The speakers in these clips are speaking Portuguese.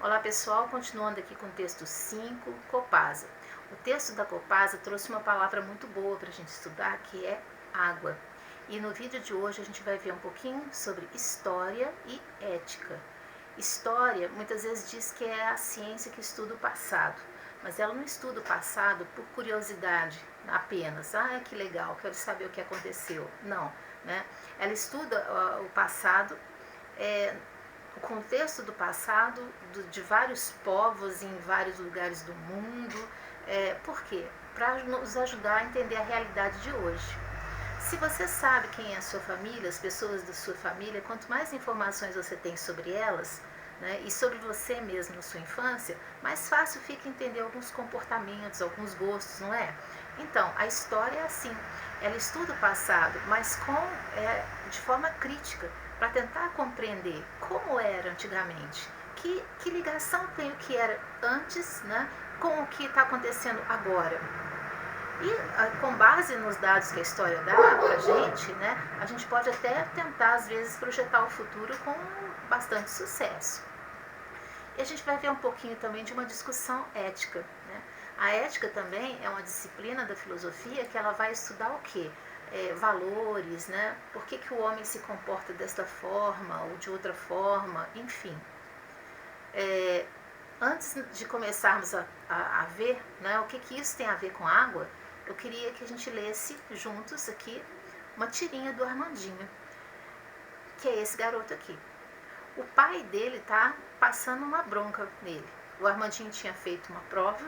Olá pessoal, continuando aqui com o texto 5, Copasa. O texto da Copasa trouxe uma palavra muito boa para a gente estudar, que é água. E no vídeo de hoje a gente vai ver um pouquinho sobre história e ética. História muitas vezes diz que é a ciência que estuda o passado, mas ela não estuda o passado por curiosidade apenas. Ah, que legal, quero saber o que aconteceu. Não, né? Ela estuda o passado, o contexto do passado, de vários povos em vários lugares do mundo. Por quê? Para nos ajudar a entender a realidade de hoje. Se você sabe quem é a sua família, as pessoas da sua família, quanto mais informações você tem sobre elas, né, e sobre você mesmo na sua infância, mais fácil fica entender alguns comportamentos, alguns gostos, não é? Então, a história é assim, ela estuda o passado, mas de forma crítica, para tentar compreender como era antigamente, que ligação tem o que era antes, né, com o que está acontecendo agora. E com base nos dados que a história dá para a gente, né, a gente pode até tentar, às vezes, projetar o futuro com bastante sucesso. E a gente vai ver um pouquinho também de uma discussão ética, né? A ética também é uma disciplina da filosofia que ela vai estudar o quê? Valores, né? Por que o homem se comporta desta forma ou de outra forma, enfim. Antes de começarmos a ver, né, o que isso tem a ver com água, eu queria que a gente lesse juntos aqui uma tirinha do Armandinho, que é esse garoto aqui. O pai dele tá passando uma bronca nele. O Armandinho tinha feito uma prova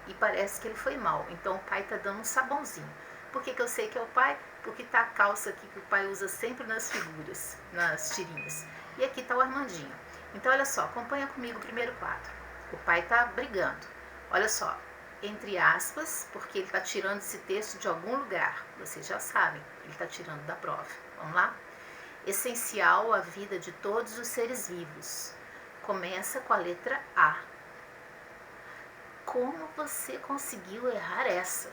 e parece que ele foi mal, então o pai tá dando um sabãozinho. Por que eu sei que é o pai? Porque tá a calça aqui que o pai usa sempre nas figuras, nas tirinhas. E aqui tá o Armandinho. Então olha só, acompanha comigo o primeiro quadro. O pai tá brigando. Olha só, entre aspas, porque ele está tirando esse texto de algum lugar. Vocês já sabem, ele está tirando da prova. Vamos lá? Essencial à vida de todos os seres vivos. Começa com a letra A. Como você conseguiu errar essa?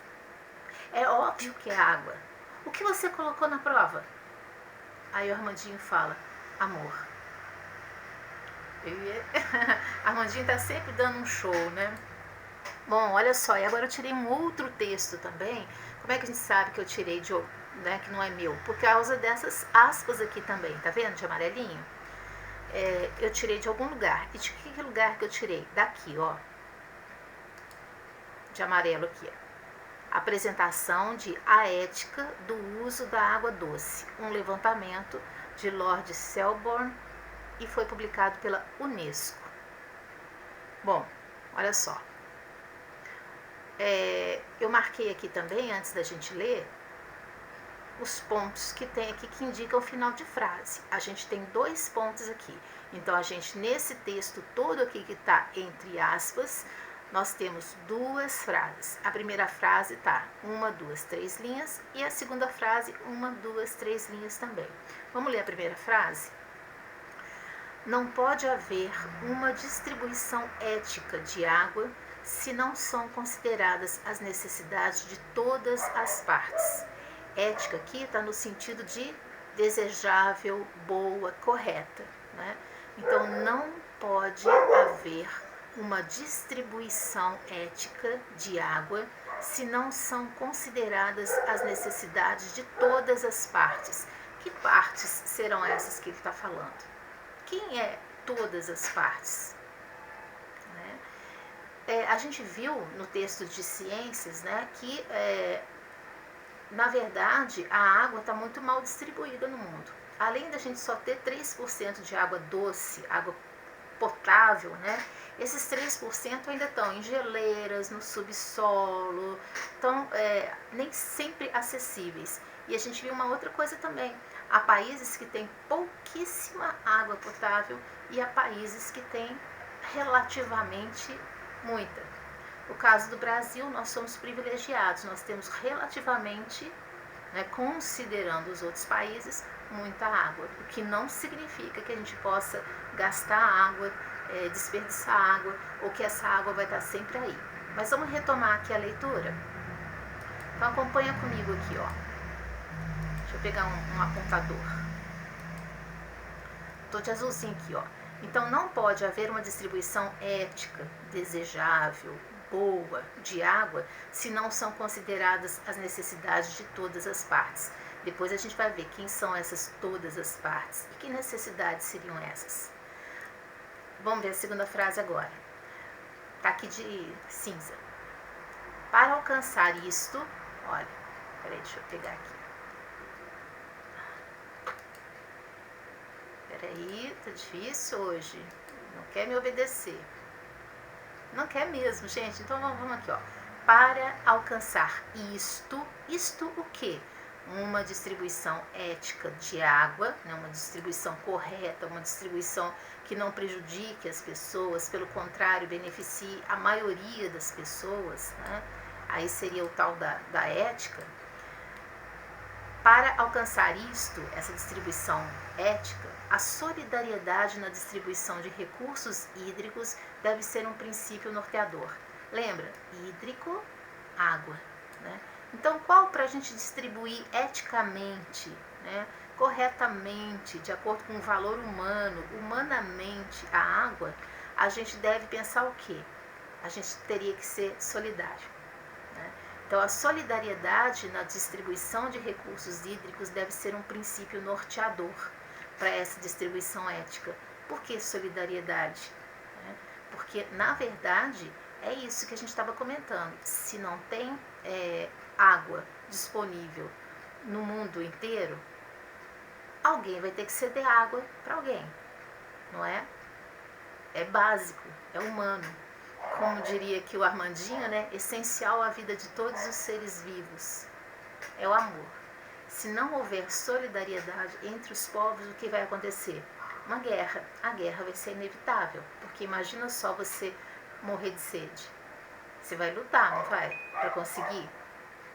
É óbvio que é água. O que você colocou na prova? Aí o Armandinho fala, amor. Armandinho tá sempre dando um show, né? Bom, olha só, e agora eu tirei um outro texto também. Como é que a gente sabe que eu tirei de, né, que não é meu? Por causa dessas aspas aqui também, tá vendo, de amarelinho? Eu tirei de algum lugar. E de que lugar que eu tirei? Daqui, ó. De amarelo aqui. Apresentação de A Ética do Uso da Água Doce. Um levantamento de Lord Selborne e foi publicado pela Unesco. Bom, olha só. Eu marquei aqui também, antes da gente ler, os pontos que tem aqui que indicam o final de frase. A gente tem 2 pontos aqui. Então, a gente, nesse texto todo aqui que está entre aspas, nós temos 2 frases. A primeira frase está 1, 2, 3 linhas e a segunda frase 1, 2, 3 linhas também. Vamos ler a primeira frase? Não pode haver uma distribuição ética de água se não são consideradas as necessidades de todas as partes. Ética aqui está no sentido de desejável, boa, correta, né? Então, não pode haver uma distribuição ética de água se não são consideradas as necessidades de todas as partes. Que partes serão essas que ele está falando? Quem é todas as partes? A gente viu no texto de ciências, né, que, na verdade, a água está muito mal distribuída no mundo. Além da gente só ter 3% de água doce, água potável, né, esses 3% ainda estão em geleiras, no subsolo, estão nem sempre acessíveis. E a gente viu uma outra coisa também. Há países que têm pouquíssima água potável e há países que têm relativamente muita. No caso do Brasil, nós somos privilegiados, nós temos relativamente, né, considerando os outros países, muita água, o que não significa que a gente possa gastar água, desperdiçar água, ou que essa água vai estar sempre aí. Mas vamos retomar aqui a leitura? Então acompanha comigo aqui, ó. Deixa eu pegar um apontador. Tô de azulzinho aqui, ó. Então não pode haver uma distribuição ética, desejável, boa de água se não são consideradas as necessidades de todas as partes. Depois a gente vai ver quem são essas todas as partes e que necessidades seriam essas. Vamos ver a segunda frase agora. Está aqui de cinza. Para alcançar isto, olha, peraí, deixa eu pegar aqui. Peraí, tá difícil hoje. Não quer me obedecer. Não quer mesmo, gente. Então vamos aqui, ó. Para alcançar isto o quê? Uma distribuição ética de água, né? Uma distribuição correta, uma distribuição que não prejudique as pessoas, pelo contrário, beneficie a maioria das pessoas, né? Aí seria o tal da ética. Para alcançar isto, essa distribuição ética, a solidariedade na distribuição de recursos hídricos deve ser um princípio norteador. Lembra? Hídrico, água, né? Então, qual para a gente distribuir eticamente, né, corretamente, de acordo com o valor humano, humanamente, a água, a gente deve pensar o quê? A gente teria que ser solidário. Né? Então, a solidariedade na distribuição de recursos hídricos deve ser um princípio norteador para essa distribuição ética. Por que solidariedade? Porque, na verdade, é isso que a gente estava comentando. Se não tem água disponível no mundo inteiro, alguém vai ter que ceder água para alguém, não é? É básico, é humano. Como diria aqui o Armandinho, né? Essencial à vida de todos os seres vivos é o amor. Se não houver solidariedade entre os povos, o que vai acontecer? Uma guerra. A guerra vai ser inevitável, porque imagina só você morrer de sede. Você vai lutar, não vai? Para conseguir?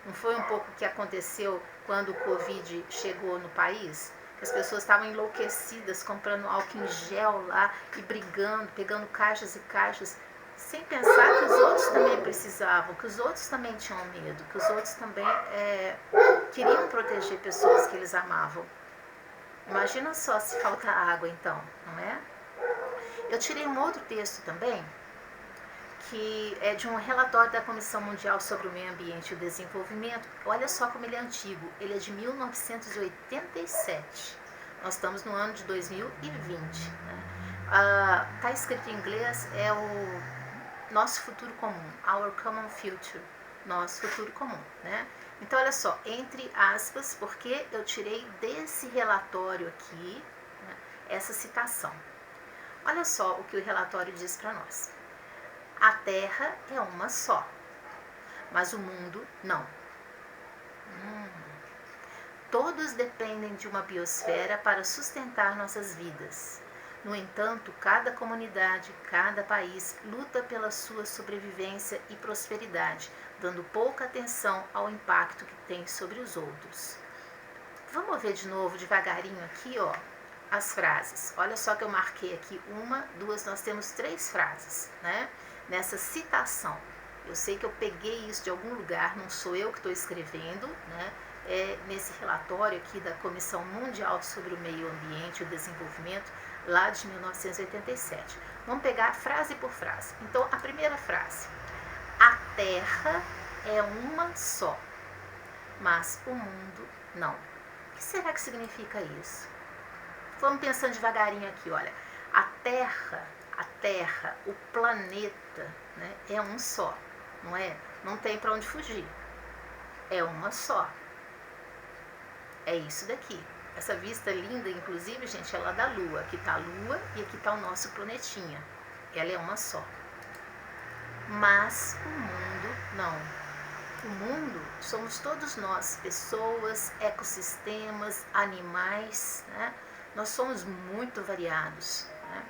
Não foi um pouco o que aconteceu quando o Covid chegou no país? As pessoas estavam enlouquecidas, comprando álcool em gel lá e brigando, pegando caixas e caixas, sem pensar que os outros também precisavam, que os outros também tinham medo, que os outros também queriam proteger pessoas que eles amavam. Imagina só se falta água, então, não é? Eu tirei um outro texto também, que é de um relatório da Comissão Mundial sobre o Meio Ambiente e o Desenvolvimento. Olha só como ele é antigo, ele é de 1987. Nós estamos no ano de 2020. Né? Tá escrito em inglês, é o nosso futuro comum, our common future, nosso futuro comum. Né? Então, olha só, entre aspas, porque eu tirei desse relatório aqui, né, essa citação. Olha só o que o relatório diz para nós. A Terra é uma só, mas o mundo não. Todos dependem de uma biosfera para sustentar nossas vidas. No entanto, cada comunidade, cada país luta pela sua sobrevivência e prosperidade, dando pouca atenção ao impacto que tem sobre os outros. Vamos ver de novo, devagarinho aqui, ó, as frases. Olha só que eu marquei aqui uma, duas, nós temos 3 frases, né? Nessa citação. Eu sei que eu peguei isso de algum lugar, não sou eu que estou escrevendo, né? É nesse relatório aqui da Comissão Mundial sobre o Meio Ambiente e o Desenvolvimento, lá de 1987. Vamos pegar frase por frase. Então, a primeira frase. A Terra é uma só, mas o mundo não. O que será que significa isso? Vamos pensando devagarinho aqui, olha. A Terra, o planeta, né, é um só, não é? Não tem para onde fugir. É uma só. É isso daqui. Essa vista linda, inclusive, gente, é lá da Lua. Aqui está a Lua e aqui está o nosso planetinha. Ela é uma só. Mas o mundo não. O mundo somos todos nós, pessoas, ecossistemas, animais, né? Nós somos muito variados, né?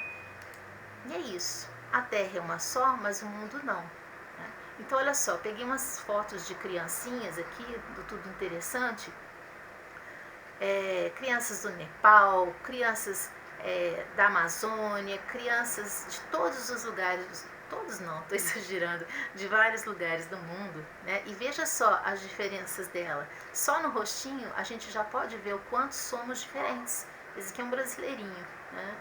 E é isso. A Terra é uma só, mas o mundo não. Né? Então, olha só, peguei umas fotos de criancinhas aqui, do Tudo Interessante. Crianças do Nepal, crianças da Amazônia, crianças de todos os lugares, todos não, estou exagerando, de vários lugares do mundo, né? E veja só as diferenças dela. Só no rostinho a gente já pode ver o quanto somos diferentes. Esse aqui é um brasileirinho, né?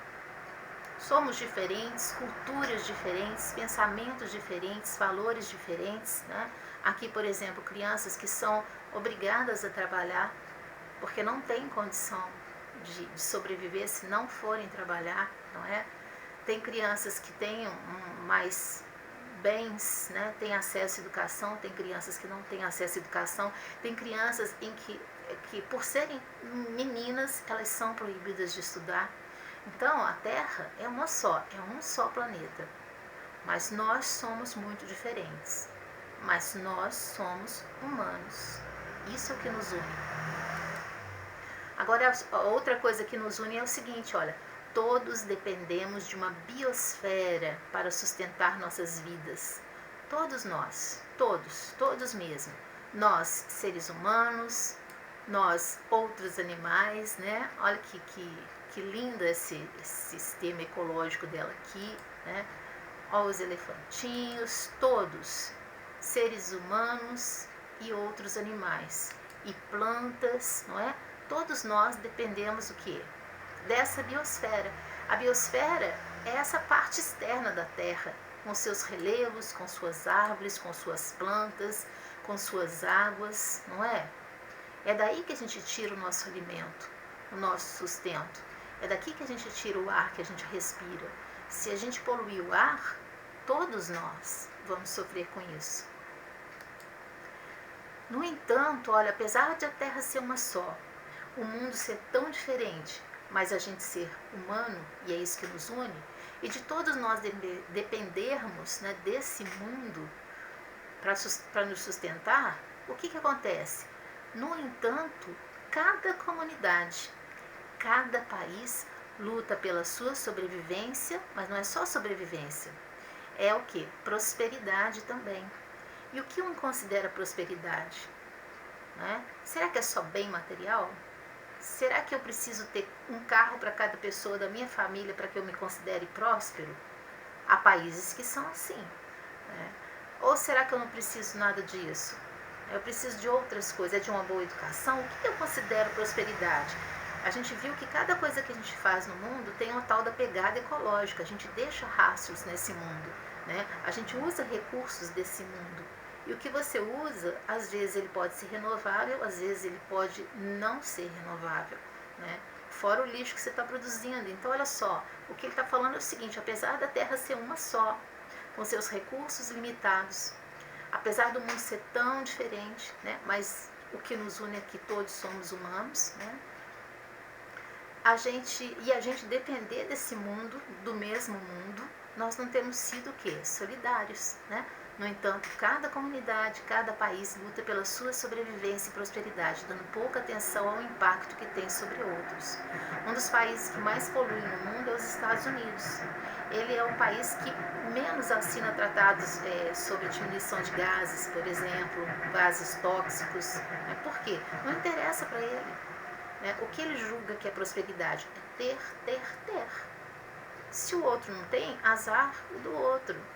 Somos diferentes, culturas diferentes, pensamentos diferentes, valores diferentes, né? Aqui, por exemplo, crianças que são obrigadas a trabalhar porque não têm condição de sobreviver se não forem trabalhar, não é? Tem crianças que têm mais bens, né? Têm acesso à educação, tem crianças que não têm acesso à educação, tem crianças em que por serem meninas, elas são proibidas de estudar. Então, a Terra é uma só, é um só planeta. Mas nós somos muito diferentes. Mas nós somos humanos. Isso é o que nos une. Agora, a outra coisa que nos une é o seguinte, olha, todos dependemos de uma biosfera para sustentar nossas vidas. Todos nós, todos mesmo. Nós, seres humanos, nós, outros animais, né? Olha que lindo esse sistema ecológico dela aqui, né? Olha os elefantinhos, todos, seres humanos e outros animais. E plantas, não é? Todos nós dependemos do quê? Dessa biosfera. A biosfera é essa parte externa da Terra, com seus relevos, com suas árvores, com suas plantas, com suas águas, não é? É daí que a gente tira o nosso alimento, o nosso sustento. É daqui que a gente tira o ar que a gente respira. Se a gente poluir o ar, todos nós vamos sofrer com isso. No entanto, olha, apesar de a Terra ser uma só, o mundo ser tão diferente, mas a gente ser humano, e é isso que nos une, e de todos nós dependermos, né, desse mundo para nos sustentar, o que acontece? No entanto, cada comunidade, cada país luta pela sua sobrevivência, mas não é só sobrevivência, é o que? Prosperidade também. E o que um considera prosperidade? Né? Será que é só bem material? Será que eu preciso ter um carro para cada pessoa da minha família para que eu me considere próspero? Há países que são assim. Né? Ou será que eu não preciso nada disso? Eu preciso de outras coisas, de uma boa educação? O que eu considero prosperidade? A gente viu que cada coisa que a gente faz no mundo tem uma tal da pegada ecológica. A gente deixa rastros nesse mundo. Né? A gente usa recursos desse mundo. E o que você usa, às vezes ele pode ser renovável, às vezes ele pode não ser renovável, né? Fora o lixo que você está produzindo. Então, olha só, o que ele está falando é o seguinte, apesar da Terra ser uma só, com seus recursos limitados, apesar do mundo ser tão diferente, né? Mas o que nos une é que todos somos humanos, né? A gente depender desse mundo, do mesmo mundo, nós não temos sido o quê? Solidários, né? No entanto, cada comunidade, cada país luta pela sua sobrevivência e prosperidade, dando pouca atenção ao impacto que tem sobre outros. Um dos países que mais poluem no mundo é os Estados Unidos. Ele é o país que menos assina tratados sobre diminuição de gases, por exemplo, gases tóxicos. Por quê? Não interessa para ele. Né? O que ele julga que é prosperidade é ter. Se o outro não tem, azar do outro.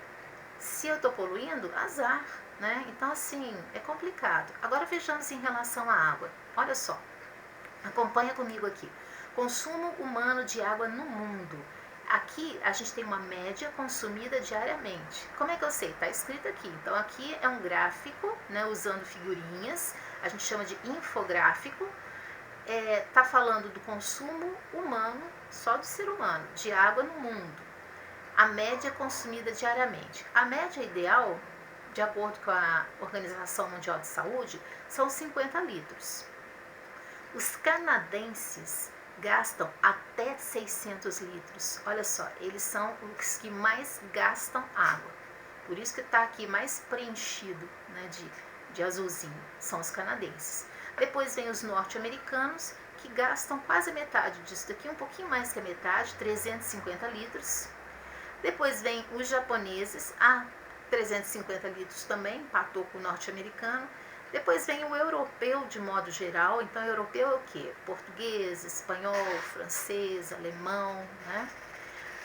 Se eu estou poluindo, azar, né? Então, assim, é complicado. Agora vejamos em relação à água. Olha só, acompanha comigo aqui. Consumo humano de água no mundo. Aqui a gente tem uma média consumida diariamente. Como é que eu sei? Está escrito aqui. Então, aqui é um gráfico, né, usando figurinhas. A gente chama de infográfico. Está falando do consumo humano, só do ser humano, de água no mundo. A média consumida diariamente. A média ideal, de acordo com a Organização Mundial de Saúde, são 50 litros. Os canadenses gastam até 600 litros. Olha só, eles são os que mais gastam água. Por isso que está aqui mais preenchido, né, de azulzinho. São os canadenses. Depois vem os norte-americanos, que gastam quase metade disso daqui, um pouquinho mais que a metade, 350 litros. Depois vem os japoneses, 350 litros também, empatou com o norte-americano. Depois vem o europeu de modo geral. Então, europeu é o quê? Português, espanhol, francês, alemão, né?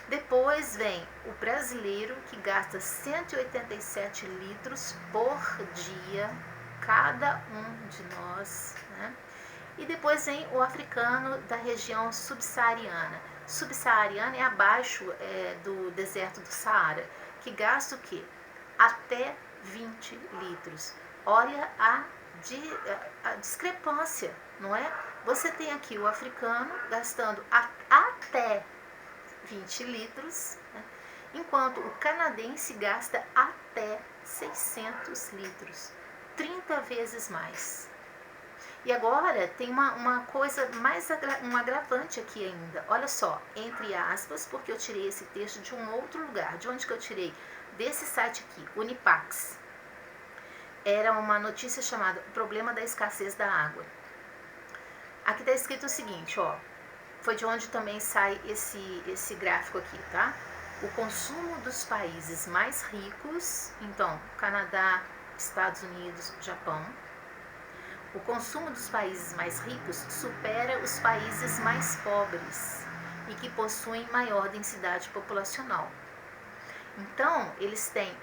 Depois vem o brasileiro, que gasta 187 litros por dia, cada um de nós, né? E depois vem o africano da região subsaariana, subsaariana é abaixo do deserto do Saara, que gasta o quê? Até 20 litros. Olha a discrepância, não é? Você tem aqui o africano gastando até 20 litros, né? Enquanto o canadense gasta até 600 litros, 30 vezes mais. E agora tem uma coisa mais, um agravante aqui ainda. Olha só, entre aspas, porque eu tirei esse texto de um outro lugar. De onde que eu tirei? Desse site aqui, Unipax. Era uma notícia chamada O Problema da Escassez da Água. Aqui está escrito o seguinte, ó. Foi de onde também sai esse gráfico aqui, tá? O consumo dos países mais ricos, então, Canadá, Estados Unidos, Japão. O consumo dos países mais ricos supera os países mais pobres e que possuem maior densidade populacional. Então, eles têm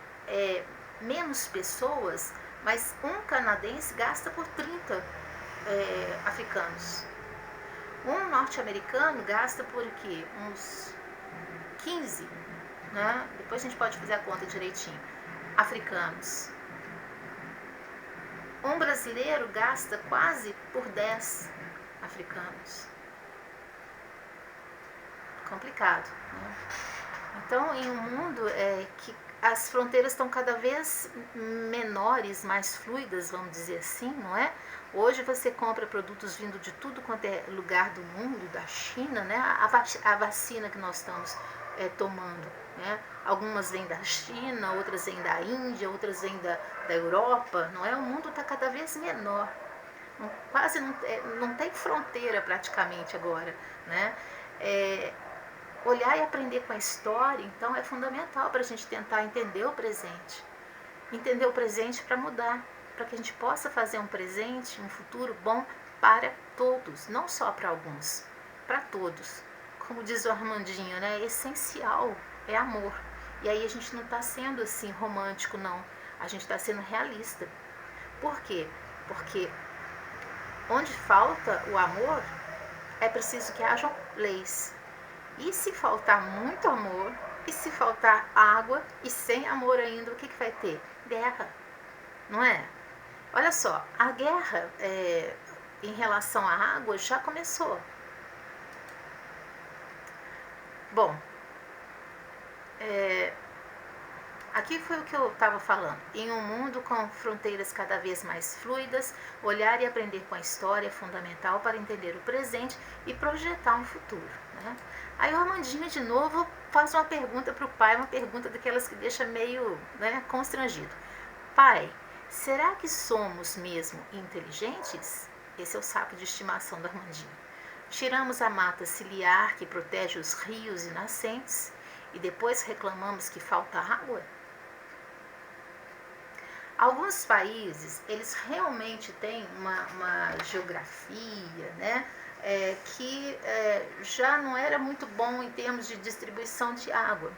menos pessoas, mas um canadense gasta por 30 africanos. Um norte-americano gasta por quê? Uns 15, né? Depois a gente pode fazer a conta direitinho. Africanos. Um brasileiro gasta quase por 10 africanos. Complicado, né? Então, em um mundo que as fronteiras estão cada vez menores, mais fluidas, vamos dizer assim, não é? Hoje você compra produtos vindo de tudo quanto é lugar do mundo, da China, né? A vacina que nós estamos tomando, né? Algumas vêm da China, outras vêm da Índia, outras vêm da Europa, não é? O mundo está cada vez menor, quase não tem fronteira praticamente agora, né? Olhar e aprender com a história, então, é fundamental para a gente tentar entender o presente. Entender o presente para mudar, para que a gente possa fazer um presente, um futuro bom para todos, não só para alguns, para todos. Como diz o Armandinho, né? Essencial é amor. E aí a gente não está sendo assim romântico, não. A gente está sendo realista. Por quê? Porque onde falta o amor, é preciso que hajam leis. E se faltar muito amor, e se faltar água, e sem amor ainda, o que vai ter? Guerra, não é? Olha só, a guerra em relação à água já começou. Bom, aqui foi o que eu estava falando. Em um mundo com fronteiras cada vez mais fluidas, olhar e aprender com a história é fundamental para entender o presente e projetar um futuro, né? Aí o Armandinho de novo faz uma pergunta para o pai, uma pergunta daquelas que deixa meio, né, constrangido. Pai, será que somos mesmo inteligentes? Esse é o sapo de estimação do Armandinho. Tiramos a mata ciliar que protege os rios e nascentes e depois reclamamos que falta água? Alguns países, eles realmente têm uma geografia, né, que já não era muito bom em termos de distribuição de água.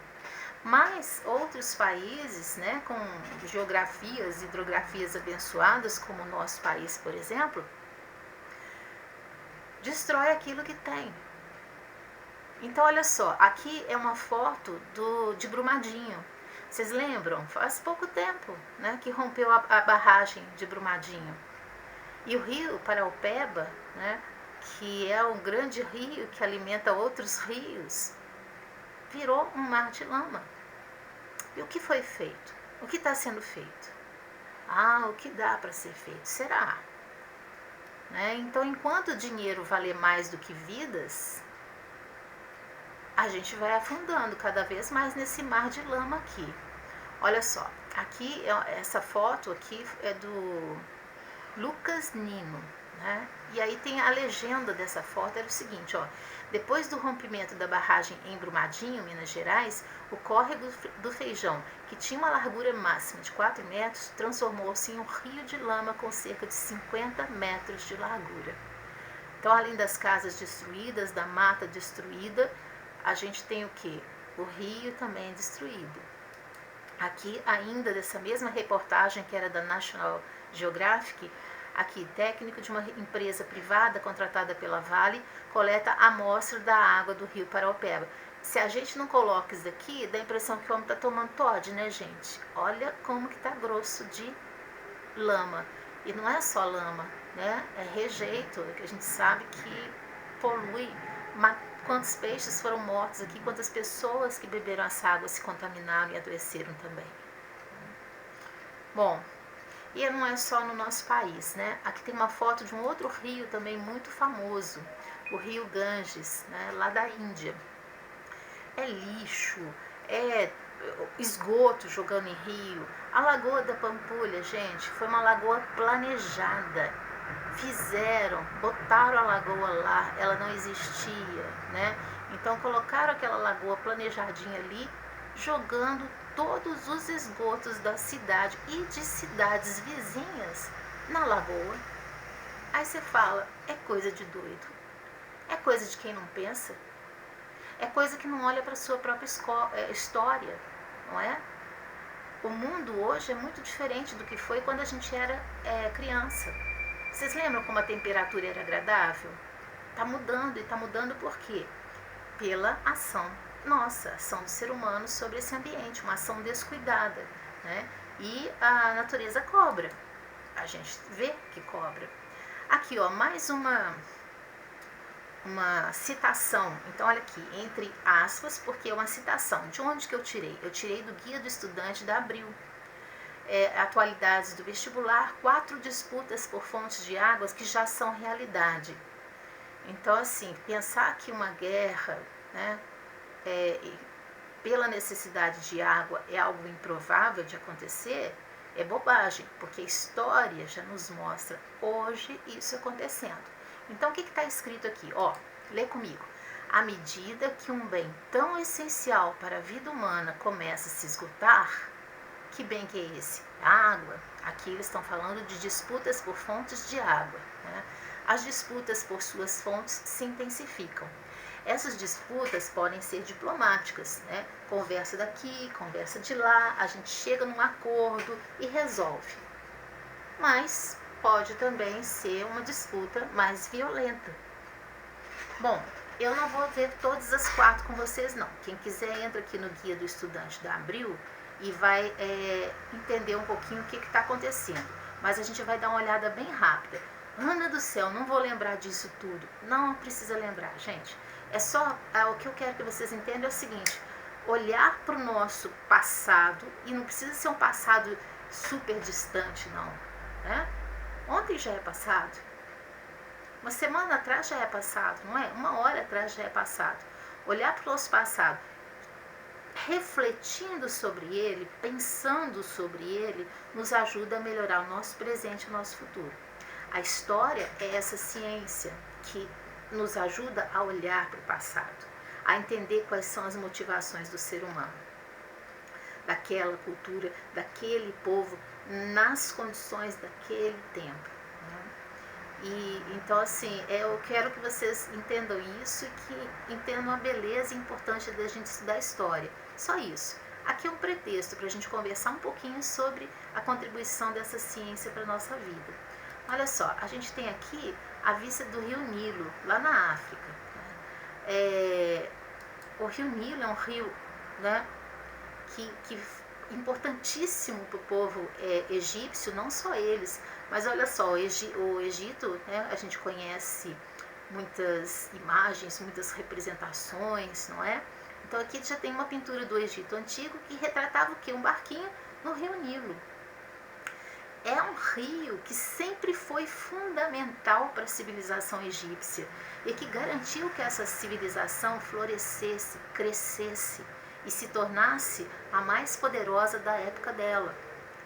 Mas outros países, né, com geografias e hidrografias abençoadas, como o nosso país, por exemplo, destrói aquilo que tem. Então, olha só, aqui é uma foto de Brumadinho. Vocês lembram? Faz pouco tempo, né, que rompeu a barragem de Brumadinho. E o rio Paraopeba, né, que é um grande rio que alimenta outros rios, virou um mar de lama. E o que foi feito? O que está sendo feito? O que dá para ser feito? Será? Né? Então, enquanto o dinheiro valer mais do que vidas, a gente vai afundando cada vez mais nesse mar de lama aqui. Olha só, aqui, essa foto aqui é do Lucas Nino, né? E aí tem a legenda dessa foto, era o seguinte, ó. Depois do rompimento da barragem em Brumadinho, Minas Gerais, o córrego do Feijão, que tinha uma largura máxima de 4 metros, transformou-se em um rio de lama com cerca de 50 metros de largura. Então, além das casas destruídas, da mata destruída, a gente tem o quê? O rio também destruído. Aqui, ainda dessa mesma reportagem que era da National Geographic, Aqui, técnico de uma empresa privada contratada pela Vale coleta amostra da água do rio Paraopeba. Se a gente não coloca isso daqui, dá a impressão que o homem está tomando Toddy, né, gente? Olha como que tá grosso de lama. E não é só lama, né? É rejeito, que a gente sabe que polui. Quantos peixes foram mortos aqui, quantas pessoas que beberam essa água se contaminaram e adoeceram também. Bom, e não é só no nosso país, né? Aqui tem uma foto de um outro rio também muito famoso, o rio Ganges, né? Lá da Índia. É lixo, é esgoto jogando em rio. A Lagoa da Pampulha, gente, foi uma lagoa planejada. Botaram a lagoa lá, ela não existia, né? Então colocaram aquela lagoa planejadinha ali, jogando todos os esgotos da cidade e de cidades vizinhas na lagoa. Aí você fala, é coisa de doido, é coisa de quem não pensa, é coisa que não olha para a sua própria história, não é? O mundo hoje é muito diferente do que foi quando a gente era criança. Vocês lembram como a temperatura era agradável? Está mudando, e está mudando por quê? Pela ação nossa, ação do ser humano sobre esse ambiente, uma ação descuidada, né? E a natureza cobra, a gente vê que cobra. Aqui, ó, mais uma citação. Então, olha aqui, entre aspas, porque é uma citação. De onde que eu tirei? Eu tirei do Guia do Estudante da Abril. Atualidades do vestibular, 4 disputas por fontes de águas que já são realidade. Então, assim, pensar que uma guerra, né, pela necessidade de água é algo improvável de acontecer, é bobagem, porque a história já nos mostra hoje isso acontecendo. Então, o que está escrito aqui? Ó, lê comigo. À medida que um bem tão essencial para a vida humana começa a se esgotar, que bem que é esse? A água. Aqui eles estão falando de disputas por fontes de água, né? As disputas por suas fontes se intensificam. Essas disputas podem ser diplomáticas, né? Conversa daqui, conversa de lá, a gente chega num acordo e resolve. Mas pode também ser uma disputa mais violenta. Bom, eu não vou ver todas as 4 com vocês, não. Quem quiser entra aqui no Guia do Estudante da Abril e vai entender um pouquinho o que está acontecendo. Mas a gente vai dar uma olhada bem rápida. Ana do céu, não vou lembrar disso tudo. Não precisa lembrar, gente. É só, o que eu quero que vocês entendam é o seguinte: olhar para o nosso passado, e não precisa ser um passado super distante, não, né? Ontem já é passado, uma semana atrás já é passado, não é? Uma hora atrás já é passado. Olhar para o nosso passado, refletindo sobre ele, pensando sobre ele, nos ajuda a melhorar o nosso presente e o nosso futuro. A história é essa ciência que nos ajuda a olhar para o passado, a entender quais são as motivações do ser humano, daquela cultura, daquele povo, nas condições daquele tempo, né? E então, assim, eu quero que vocês entendam isso e que entendam a beleza e a importância da gente estudar história. Só isso. Aqui é um pretexto para a gente conversar um pouquinho sobre a contribuição dessa ciência para a nossa vida. Olha só, a gente tem aqui a vista do rio Nilo, lá na África. O rio Nilo é um rio, né, que importantíssimo para o povo egípcio, não só eles, mas olha só, o Egito, né, a gente conhece muitas imagens, muitas representações, não é? Então aqui já tem uma pintura do Egito antigo que retratava o quê? Um barquinho no rio Nilo. É um rio que sempre foi fundamental para a civilização egípcia e que garantiu que essa civilização florescesse, crescesse e se tornasse a mais poderosa da época dela,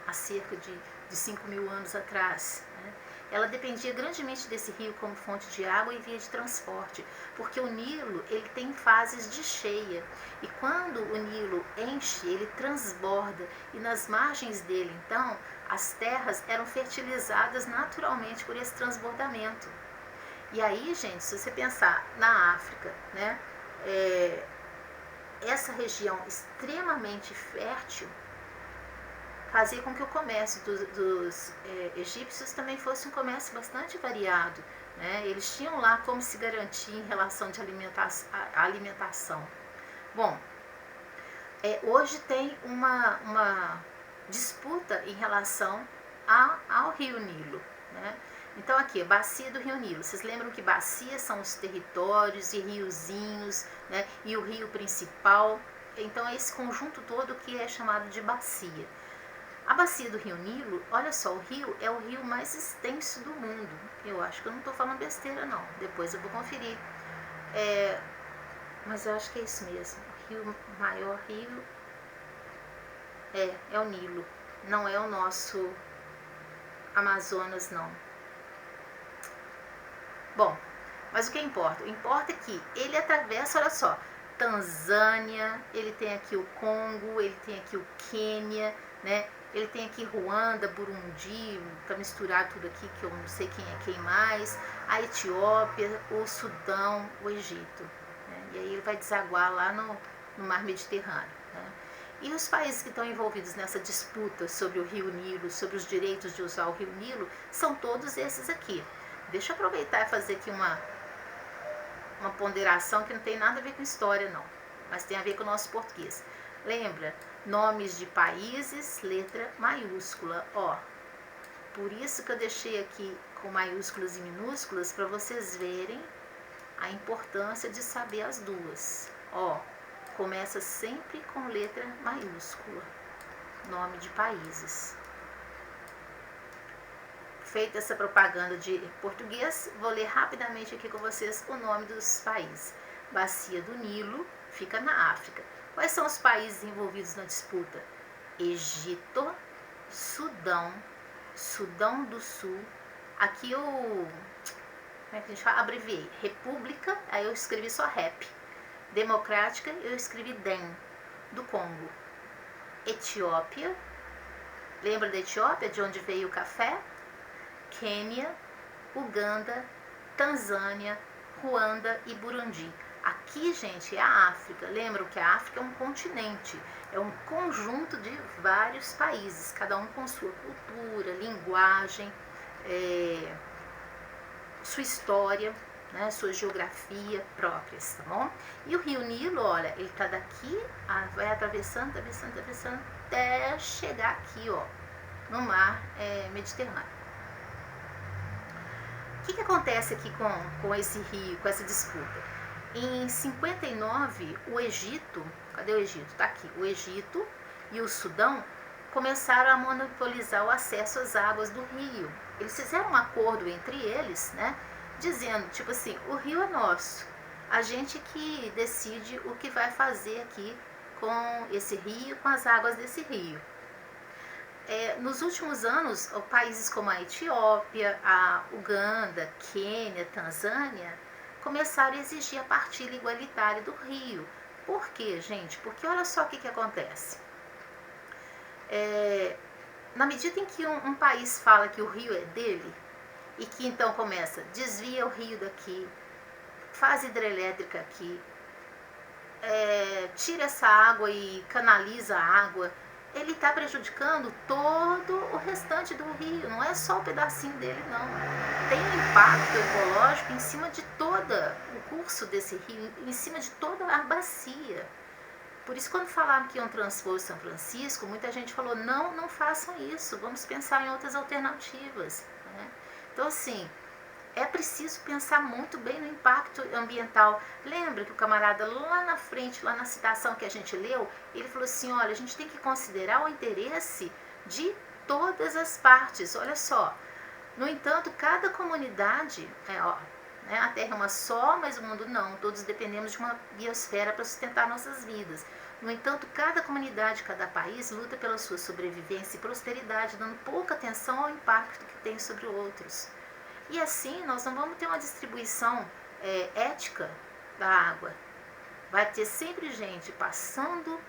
há cerca de 5.000 anos atrás, né? Ela dependia grandemente desse rio como fonte de água e via de transporte, porque o Nilo ele tem fases de cheia, e quando o Nilo enche, ele transborda, e nas margens dele, então, as terras eram fertilizadas naturalmente por esse transbordamento. E aí, gente, se você pensar na África, né, essa região extremamente fértil, fazia com que o comércio dos egípcios também fosse um comércio bastante variado, né? Eles tinham lá como se garantir em relação de alimentação. Bom, hoje tem uma disputa em relação ao rio Nilo, né? Então aqui, a bacia do rio Nilo. Vocês lembram que bacias são os territórios e riozinhos, né? E o rio principal. Então é esse conjunto todo que é chamado de bacia. A bacia do rio Nilo, olha só, o rio é o rio mais extenso do mundo. Eu acho que eu não estou falando besteira não, depois eu vou conferir. Mas eu acho que é isso mesmo. O maior rio é o Nilo, não é o nosso Amazonas não. Bom, mas o que importa? O importa é que ele atravessa, olha só, Tanzânia, ele tem aqui o Congo, ele tem aqui o Quênia, né? Ele tem aqui Ruanda, Burundi, para misturar tudo aqui, que eu não sei quem é quem mais, a Etiópia, o Sudão, o Egito. Né? E aí ele vai desaguar lá no Mar Mediterrâneo. Né? E os países que estão envolvidos nessa disputa sobre o Rio Nilo, sobre os direitos de usar o Rio Nilo, são todos esses aqui. Deixa eu aproveitar e fazer aqui uma ponderação que não tem nada a ver com história não, mas tem a ver com o nosso português. Lembra? Nomes de países, letra maiúscula, ó. Por isso que eu deixei aqui com maiúsculas e minúsculas, para vocês verem a importância de saber as duas. Ó, começa sempre com letra maiúscula, nome de países. Feita essa propaganda de português, vou ler rapidamente aqui com vocês o nome dos países. Bacia do Nilo, fica na África. Quais são os países envolvidos na disputa? Egito, Sudão, Sudão do Sul. Aqui eu, como é que a gente fala? Abreviei. República, aí eu escrevi só REP. Democrática, eu escrevi DEM, do Congo. Etiópia, lembra da Etiópia, de onde veio o café? Quênia, Uganda, Tanzânia, Ruanda e Burundi. Aqui, gente, é a África. Lembram que a África é um continente, é um conjunto de vários países, cada um com sua cultura, linguagem, sua história, né, sua geografia próprias, tá bom? E o rio Nilo, olha, ele tá daqui, vai atravessando até chegar aqui, ó, no mar Mediterrâneo. O que acontece aqui com esse rio, com essa disputa? Em 59, o Egito, cadê o Egito? Tá aqui, o Egito e o Sudão começaram a monopolizar o acesso às águas do rio. Eles fizeram um acordo entre eles, né, dizendo, tipo assim, o rio é nosso, a gente que decide o que vai fazer aqui com esse rio, com as águas desse rio. Nos últimos anos, países como a Etiópia, a Uganda, Quênia, Tanzânia, começaram a exigir a partilha igualitária do rio. Por quê, gente? Porque olha só o que acontece. Na medida em que um país fala que o rio é dele, e que então começa, desvia o rio daqui, faz hidrelétrica aqui, tira essa água e canaliza a água, ele está prejudicando todo o restante do rio, não é só o pedacinho dele não. Tem um impacto ecológico em cima de todo o curso desse rio, em cima de toda a bacia. Por isso, quando falaram que iam transpor São Francisco, muita gente falou, não façam isso, vamos pensar em outras alternativas. Né? Então, assim, é preciso pensar muito bem no impacto ambiental. Lembra que o camarada lá na frente, lá na citação que a gente leu, ele falou assim, olha, a gente tem que considerar o interesse de todas as partes. Olha só, no entanto, cada comunidade, a Terra é uma só, mas o mundo não. Todos dependemos de uma biosfera para sustentar nossas vidas. No entanto, cada comunidade, cada país luta pela sua sobrevivência e prosperidade, dando pouca atenção ao impacto que tem sobre outros. E assim, nós não vamos ter uma distribuição ética da água. Vai ter sempre gente passando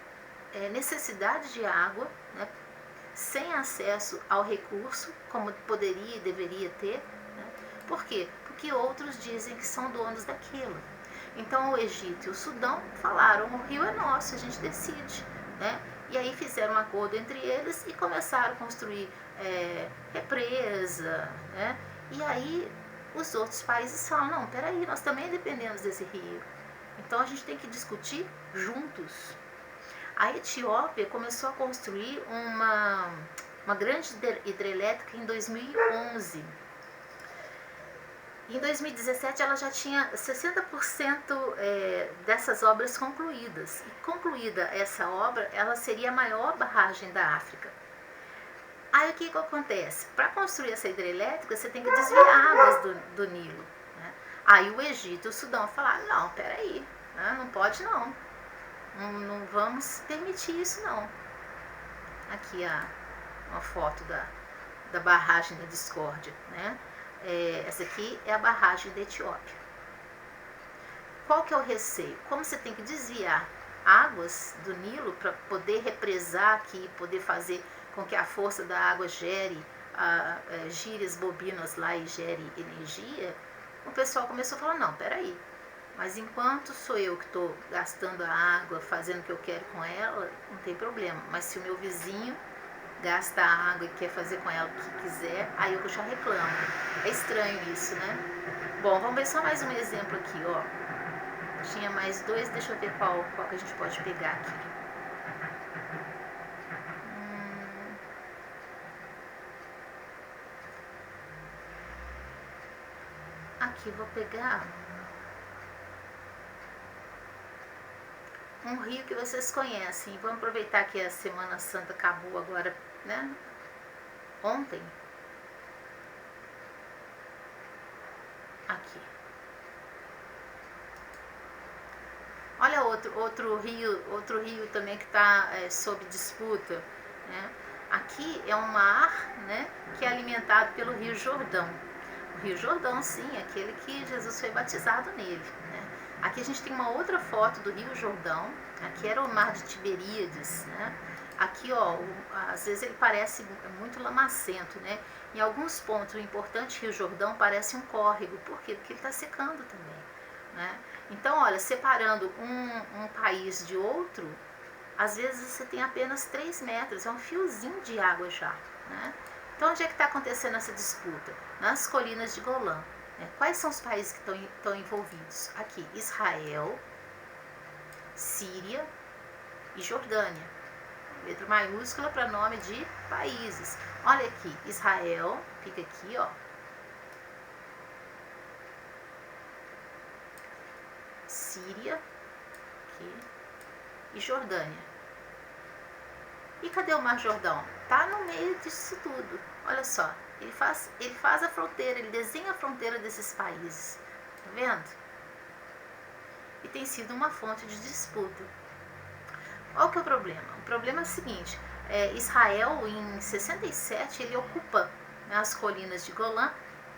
necessidade de água, né, sem acesso ao recurso, como poderia e deveria ter. Né? Por quê? Porque outros dizem que são donos daquilo. Então, o Egito e o Sudão falaram, o rio é nosso, a gente decide. Né? E aí fizeram um acordo entre eles e começaram a construir represa, né? E aí os outros países falam, não, peraí, nós também dependemos desse rio. Então a gente tem que discutir juntos. A Etiópia começou a construir uma grande hidrelétrica em 2011. Em 2017 ela já tinha 60% dessas obras concluídas. E concluída essa obra, ela seria a maior barragem da África. Aí o que acontece? Para construir essa hidrelétrica, você tem que desviar águas do Nilo. Né? Aí o Egito e o Sudão falaram, não, peraí, né? Não pode não. Não vamos permitir isso não. Aqui uma foto da barragem da discórdia, né? Essa aqui é a barragem da Etiópia. Qual que é o receio? Como você tem que desviar águas do Nilo para poder represar aqui, poder fazer com que a força da água gire as bobinas lá e gere energia, o pessoal começou a falar, não, peraí, mas enquanto sou eu que estou gastando a água, fazendo o que eu quero com ela, não tem problema, mas se o meu vizinho gasta a água e quer fazer com ela o que quiser, aí eu já reclamo. É estranho isso, né? Bom, vamos ver só mais um exemplo aqui, ó. Tinha mais dois, deixa eu ver qual que a gente pode pegar aqui. Aqui, vou pegar um rio que vocês conhecem. Vamos aproveitar que a Semana Santa acabou agora, né? Ontem. Aqui. Olha outro rio também que está sob disputa, né? Aqui é um mar, né, que é alimentado pelo Rio Jordão. O Rio Jordão, sim, aquele que Jesus foi batizado nele, né? Aqui a gente tem uma outra foto do Rio Jordão. Aqui era o mar de Tiberíades, né? Aqui, ó, às vezes ele parece muito lamacento, né? Em alguns pontos, o importante Rio Jordão parece um córrego. Por quê? Porque ele está secando também, né? Então, olha, separando um país de outro, às vezes você tem apenas 3 metros, é um fiozinho de água já, né? Então, onde é que está acontecendo essa disputa? Nas colinas de Golã. Né? Quais são os países que estão envolvidos? Aqui, Israel, Síria e Jordânia. Letra maiúscula para nome de países. Olha aqui, Israel, fica aqui, ó. Síria, aqui, e Jordânia. E cadê o Mar Jordão? Tá no meio disso tudo. Olha só, ele faz a fronteira, ele desenha a fronteira desses países. Tá vendo? E tem sido uma fonte de disputa. Qual que é o problema? O problema é o seguinte, Israel em 67 ele ocupa, né, as colinas de Golã,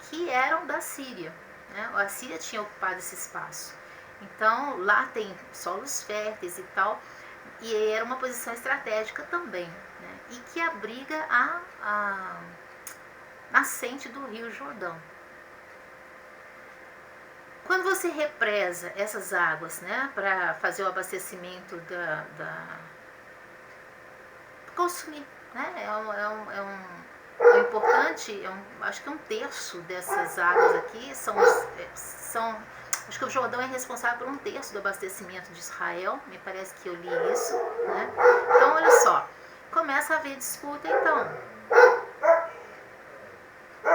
que eram da Síria, né? A Síria tinha ocupado esse espaço. Então lá tem solos férteis e tal, e era uma posição estratégica também, né? E que abriga a nascente do Rio Jordão. Quando você represa essas águas, né, para fazer o abastecimento consumir, né, é importante, acho que 1/3 dessas águas aqui acho que o Jordão é responsável por 1/3 do abastecimento de Israel, me parece que eu li isso, né? Então, olha só, começa a haver disputa, então.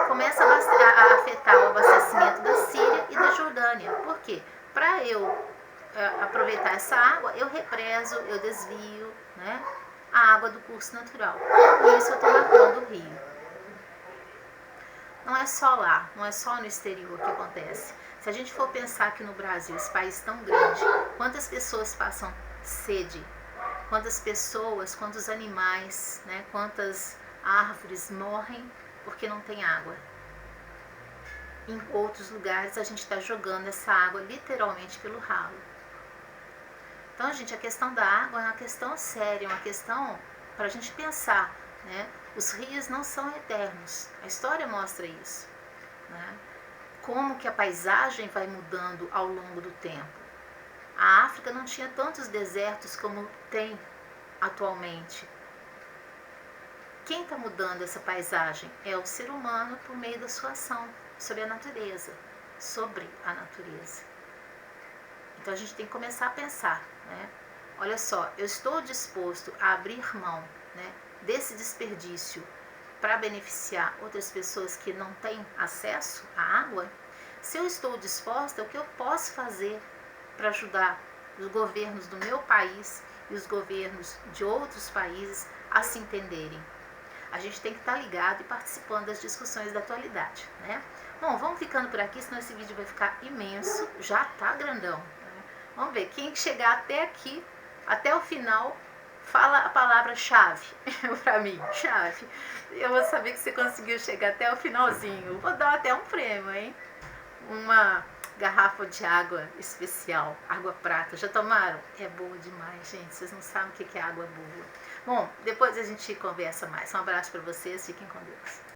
Começa a afetar o abastecimento da Síria e da Jordânia. Por quê? Para eu aproveitar essa água, eu represo, eu desvio, né, a água do curso natural. Com isso eu estou matando o rio. Não é só lá, não é só no exterior que acontece. Se a gente for pensar aqui no Brasil, esse país tão grande, quantas pessoas passam sede? Quantos animais, né, quantas árvores morrem porque não tem água? Em outros lugares a gente está jogando essa água literalmente pelo ralo. Então, gente, a questão da água é uma questão séria, uma questão para a gente pensar, né? Os rios não são eternos, a história mostra isso, né? Como que a paisagem vai mudando ao longo do tempo. A África não tinha tantos desertos como tem atualmente. Quem está mudando essa paisagem é o ser humano por meio da sua ação sobre a natureza, Então a gente tem que começar a pensar, né? Olha só, eu estou disposto a abrir mão, né, desse desperdício para beneficiar outras pessoas que não têm acesso à água? Se eu estou disposta, o que eu posso fazer para ajudar os governos do meu país e os governos de outros países a se entenderem? A gente tem que estar ligado e participando das discussões da atualidade, né? Bom, vamos ficando por aqui, senão esse vídeo vai ficar imenso, já tá grandão, né? Vamos ver, quem chegar até aqui, até o final, fala a palavra-chave para mim, chave. Eu vou saber que você conseguiu chegar até o finalzinho. Vou dar até um prêmio, hein? Uma garrafa de água especial, água prata. Já tomaram? É boa demais, gente. Vocês não sabem o que é água boa. Bom, depois a gente conversa mais. Um abraço para vocês. Fiquem com Deus.